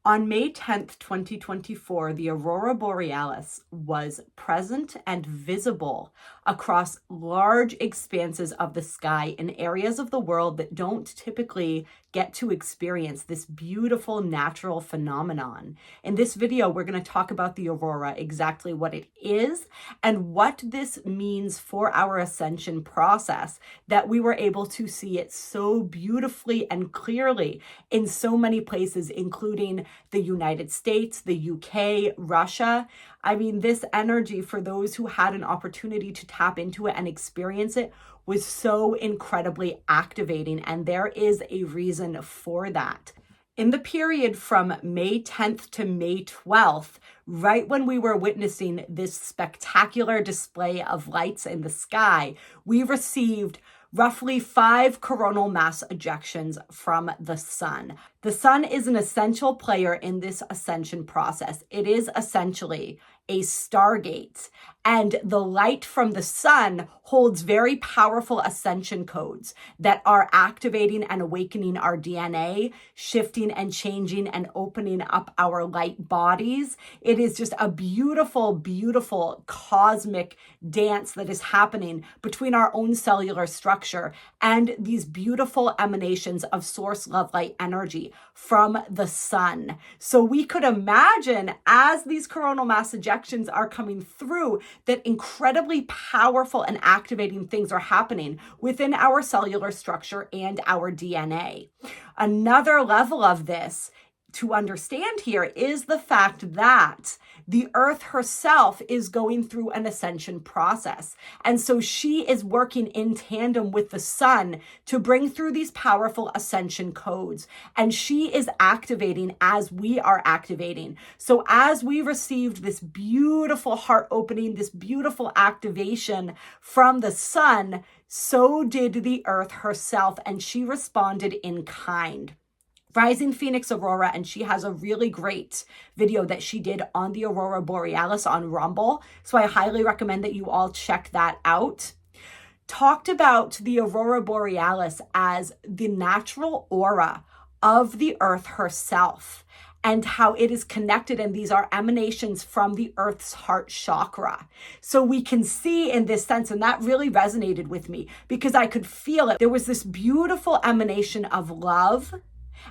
On May 10th, 2024, the Aurora Borealis was present and visible across large expanses of the sky in areas of the world that don't typically get to experience this beautiful natural phenomenon. In this video, we're going to talk about the aurora, exactly what it is, and what this means for our ascension process, that we were able to see it so beautifully and clearly in so many places, including the United States, the UK, Russia. I mean, this energy, for those who had an opportunity to tap into it and experience it, was so incredibly activating, and there is a reason for that. In the period from May 10th to May 12th, right when we were witnessing this spectacular display of lights in the sky, we received roughly 5 coronal mass ejections from the sun. The sun is an essential player in this ascension process. It is essentially a stargate, and the light from the sun holds very powerful ascension codes that are activating and awakening our DNA, shifting and changing and opening up our light bodies. It is just a beautiful, beautiful cosmic dance that is happening between our own cellular structure and these beautiful emanations of source love light energy from the sun. So we could imagine, as these coronal mass ejections are coming through, that incredibly powerful and activating things are happening within our cellular structure and our DNA. Another level of this to understand here is the fact that the earth herself is going through an ascension process. And so she is working in tandem with the sun to bring through these powerful ascension codes. And she is activating as we are activating. So as we received this beautiful heart opening, this beautiful activation from the sun, so did the earth herself, and she responded in kind. Rising Phoenix Aurora, and she has a really great video that she did on the Aurora Borealis on Rumble, so I highly recommend that you all check that out. Talked about the Aurora Borealis as the natural aura of the earth herself, and how it is connected, and these are emanations from the earth's heart chakra. So we can see in this sense, and that really resonated with me because I could feel it. There was this beautiful emanation of love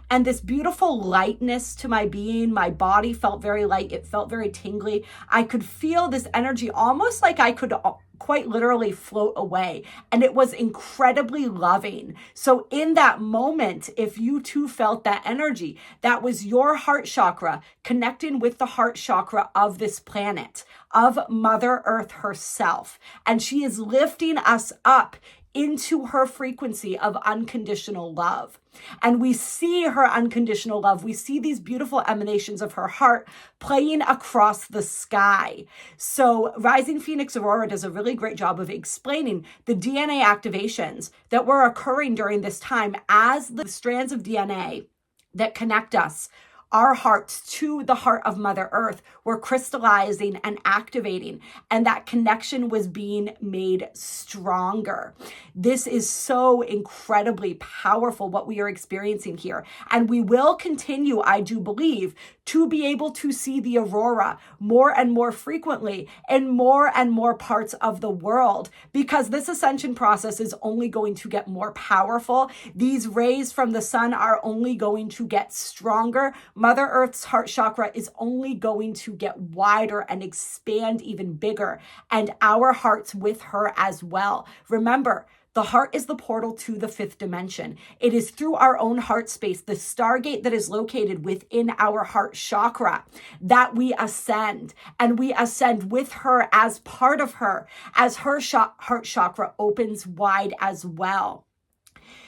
and this beautiful lightness to my being. My body felt very light. It felt very tingly. I could feel this energy almost like I could quite literally float away. And it was incredibly loving. So in that moment, if you too felt that energy, that was your heart chakra connecting with the heart chakra of this planet, of Mother Earth herself. And she is lifting us up into her frequency of unconditional love. And we see her unconditional love. We see these beautiful emanations of her heart playing across the sky. So Rising Phoenix Aurora does a really great job of explaining the DNA activations that were occurring during this time as the strands of DNA that connect us, our hearts, to the heart of Mother Earth were crystallizing and activating, and that connection was being made stronger. This is so incredibly powerful, what we are experiencing here. And we will continue, I do believe, to be able to see the aurora more and more frequently in more and more parts of the world, because this ascension process is only going to get more powerful. These rays from the sun are only going to get stronger. Mother Earth's heart chakra is only going to get wider and expand even bigger, and our hearts with her as well. Remember, the heart is the portal to the 5th dimension. It is through our own heart space, the stargate that is located within our heart chakra, that we ascend. And we ascend with her, as part of her, as her heart chakra opens wide as well.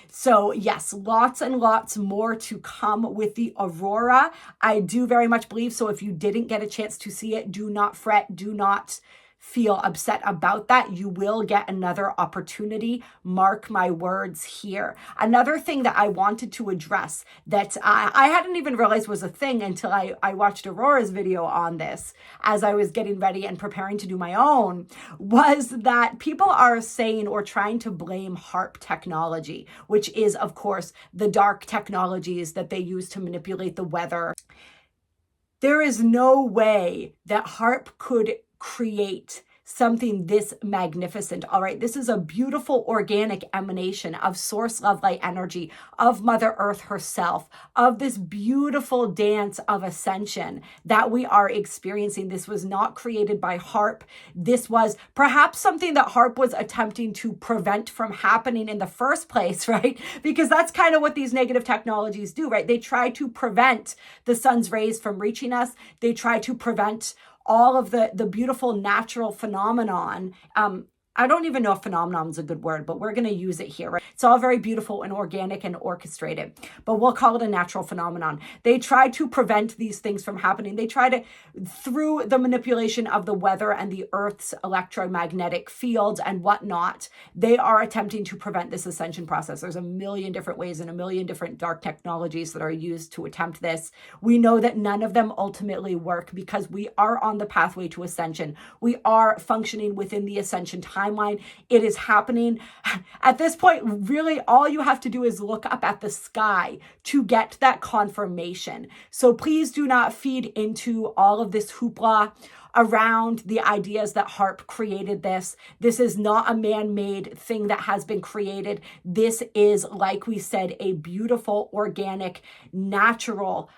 So yes, lots and lots more to come with the aurora. I do very much believe, so if you didn't get a chance to see it, do not fret, do not feel upset about that. You will get another opportunity. Mark my words here. Another thing that I wanted to address that I hadn't even realized was a thing until I watched Aurora's video on this as I was getting ready and preparing to do my own, was that people are saying or trying to blame HAARP technology, which is, of course, the dark technologies that they use to manipulate the weather. There is no way that HAARP could create something this magnificent. All right, this is a beautiful organic emanation of source love light energy, of Mother Earth herself, of this beautiful dance of ascension that we are experiencing. This was not created by HAARP. This was perhaps something that HAARP was attempting to prevent from happening in the first place, right? Because that's kind of what these negative technologies do, right? They try to prevent the sun's rays from reaching us. They try to prevent all of the beautiful natural phenomenon. I don't even know if phenomenon is a good word, but we're going to use it here, right? It's all very beautiful and organic and orchestrated, but we'll call it a natural phenomenon. They try to prevent these things from happening. They try to, through the manipulation of the weather and the Earth's electromagnetic fields and whatnot, they are attempting to prevent this ascension process. There's a million different ways and a million different dark technologies that are used to attempt this. We know that none of them ultimately work because we are on the pathway to ascension. We are functioning within the ascension timeline. It is happening. At this point, really all you have to do is look up at the sky to get that confirmation. So please do not feed into all of this hoopla around the ideas that HAARP created this. This is not a man-made thing that has been created. This is, like we said, a beautiful, organic, natural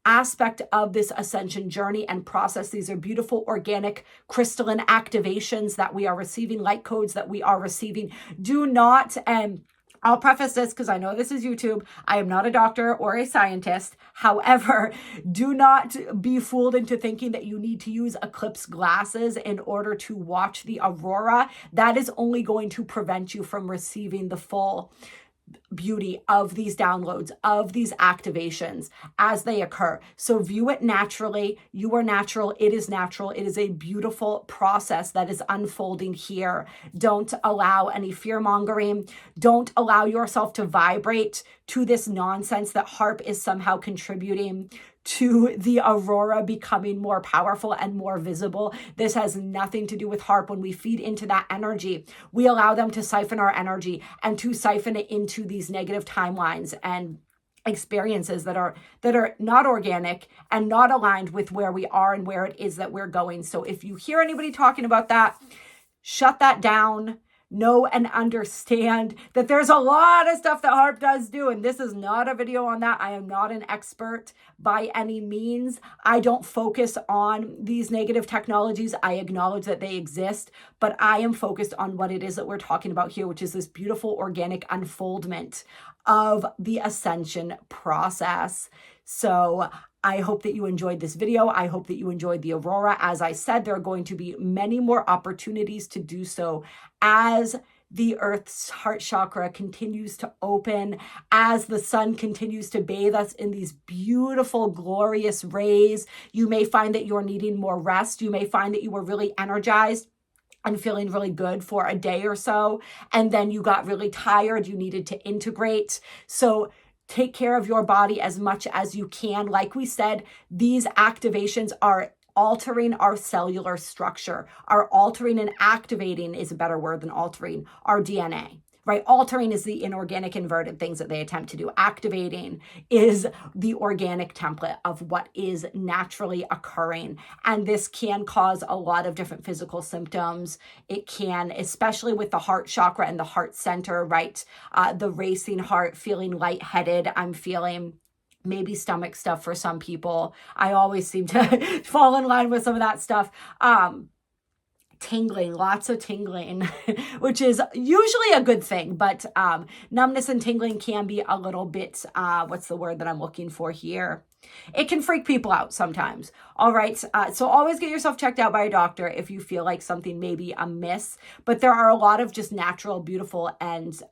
aspect of this ascension journey and process. These are beautiful, organic, crystalline activations that we are receiving, light codes that we are receiving. Do not, I'll preface this because I know this is YouTube. I am not a doctor or a scientist. However, do not be fooled into thinking that you need to use eclipse glasses in order to watch the aurora. That is only going to prevent you from receiving the full beauty of these downloads, of these activations as they occur. So view it naturally. You are natural. It is natural. It is a beautiful process that is unfolding here. Don't allow any fear mongering. Don't allow yourself to vibrate to this nonsense that HAARP is somehow contributing to the aurora becoming more powerful and more visible. This has nothing to do with HAARP. When we feed into that energy, we allow them to siphon our energy and to siphon it into these negative timelines and experiences that are not organic and not aligned with where we are and where it is that we're going. So if you hear anybody talking about that, shut that down. Know and understand that there's a lot of stuff that HAARP does do, and this is not a video on that. I am not an expert by any means. I don't focus on these negative technologies. I acknowledge that they exist, but I am focused on what it is that we're talking about here, which is this beautiful organic unfoldment of the ascension process. So I hope that you enjoyed this video. I hope that you enjoyed the aurora. As I said, there are going to be many more opportunities to do so as the Earth's heart chakra continues to open, as the sun continues to bathe us in these beautiful, glorious rays. You may find that you're needing more rest. You may find that you were really energized and feeling really good for a day or so, and then you got really tired. You needed to integrate. So take care of your body as much as you can. Like we said, these activations are altering our cellular structure, are altering and activating is a better word than altering our DNA, right? Altering is the inorganic inverted things that they attempt to do. Activating is the organic template of what is naturally occurring. And this can cause a lot of different physical symptoms. It can, especially with the heart chakra and the heart center, right? The racing heart, feeling lightheaded. I'm feeling maybe stomach stuff for some people. I always seem to fall in line with some of that stuff. Tingling, lots of tingling, which is usually a good thing, but numbness and tingling can be a little bit, what's the word that I'm looking for here? It can freak people out sometimes. All right. So always get yourself checked out by a doctor if you feel like something may be amiss, but there are a lot of just natural, beautiful, and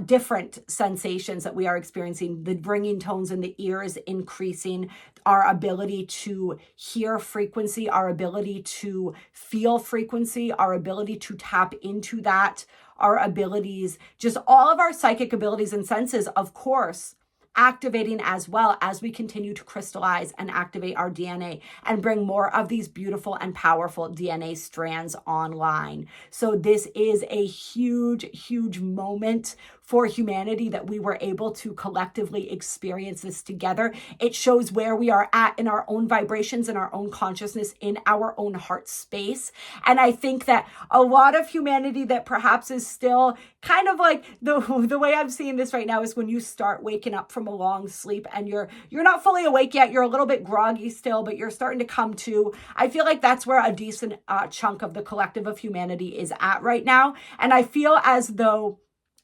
different sensations that we are experiencing. The ringing tones in the ears increasing, our ability to hear frequency, our ability to feel frequency, our ability to tap into that, our abilities, just all of our psychic abilities and senses, of course, activating as well as we continue to crystallize and activate our DNA and bring more of these beautiful and powerful DNA strands online. So this is a huge, huge moment for humanity that we were able to collectively experience this together. It shows where we are at in our own vibrations, in our own consciousness, in our own heart space. And I think that a lot of humanity that perhaps is still kind of like the way I'm seeing this right now is when you start waking up from a long sleep and you're not fully awake yet. You're a little bit groggy still, but you're starting to come to. I feel like that's where a decent chunk of the collective of humanity is at right now. And I feel as though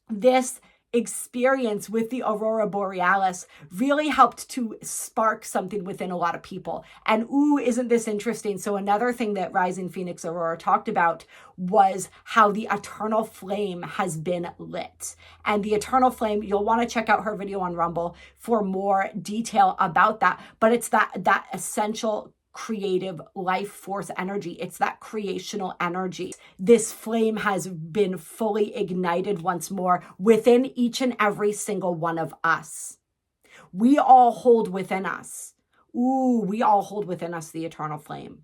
this experience with the Aurora Borealis really helped to spark something within a lot of people. And ooh, isn't this interesting? So another thing that Rising Phoenix Aurora talked about was how the eternal flame has been lit. And the eternal flame, you'll want to check out her video on Rumble for more detail about that. But it's that essential creative life force energy. It's that creational energy. This flame has been fully ignited once more within each and every single one of us. We all hold within us. We all hold within us the eternal flame.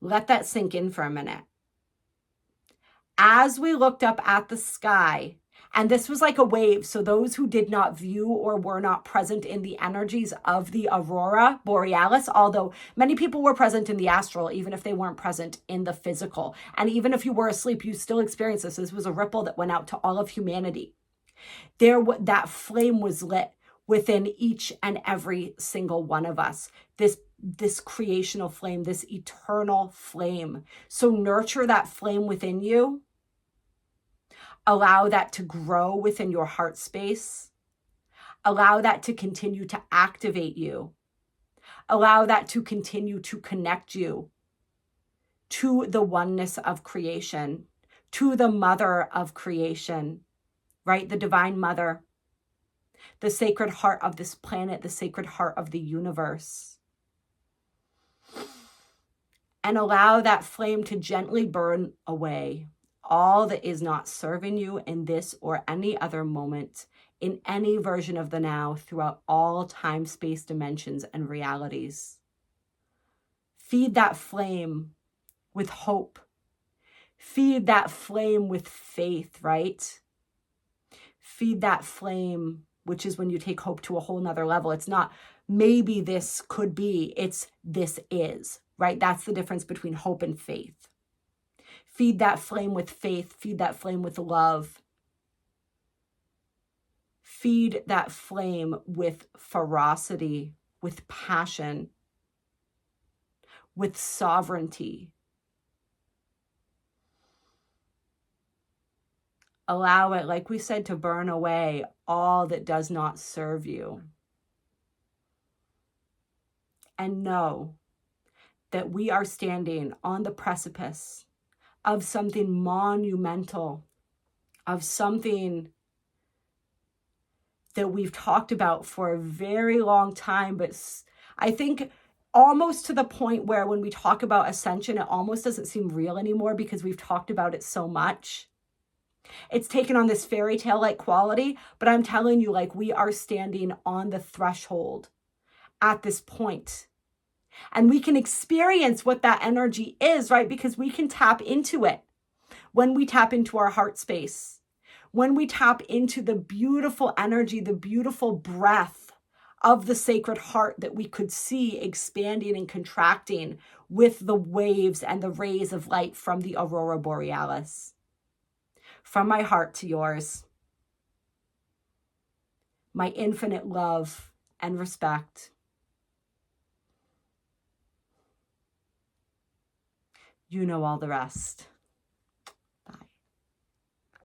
Let that sink in for a minute. As we looked up at the sky, and this was like a wave. So those who did not view or were not present in the energies of the Aurora Borealis, although many people were present in the astral, even if they weren't present in the physical. And even if you were asleep, you still experienced this. This was a ripple that went out to all of humanity. That flame was lit within each and every single one of us. This creational flame, this eternal flame. So nurture that flame within you. Allow that to grow within your heart space. Allow that to continue to activate you. Allow that to continue to connect you to the oneness of creation, to the mother of creation, right? The divine mother, the sacred heart of this planet, the sacred heart of the universe. And allow that flame to gently burn away all that is not serving you in this or any other moment, in any version of the now, throughout all time, space, dimensions, and realities. Feed that flame with hope. Feed that flame with faith, right? Feed that flame, which is when you take hope to a whole nother level. It's not maybe this could be, it's this is, right? That's the difference between hope and faith. Feed that flame with faith. Feed that flame with love. Feed that flame with ferocity, with passion, with sovereignty. Allow it, like we said, to burn away all that does not serve you. And know that we are standing on the precipice of something monumental, of something that we've talked about for a very long time, but I think almost to the point where when we talk about ascension, it almost doesn't seem real anymore because we've talked about it so much. It's taken on this fairy tale-like quality, but I'm telling you, like, we are standing on the threshold at this point. And we can experience what that energy is, right? Because we can tap into it when we tap into our heart space, when we tap into the beautiful energy, the beautiful breath of the sacred heart that we could see expanding and contracting with the waves and the rays of light from the Aurora Borealis. From my heart to yours, my infinite love and respect. You know all the rest.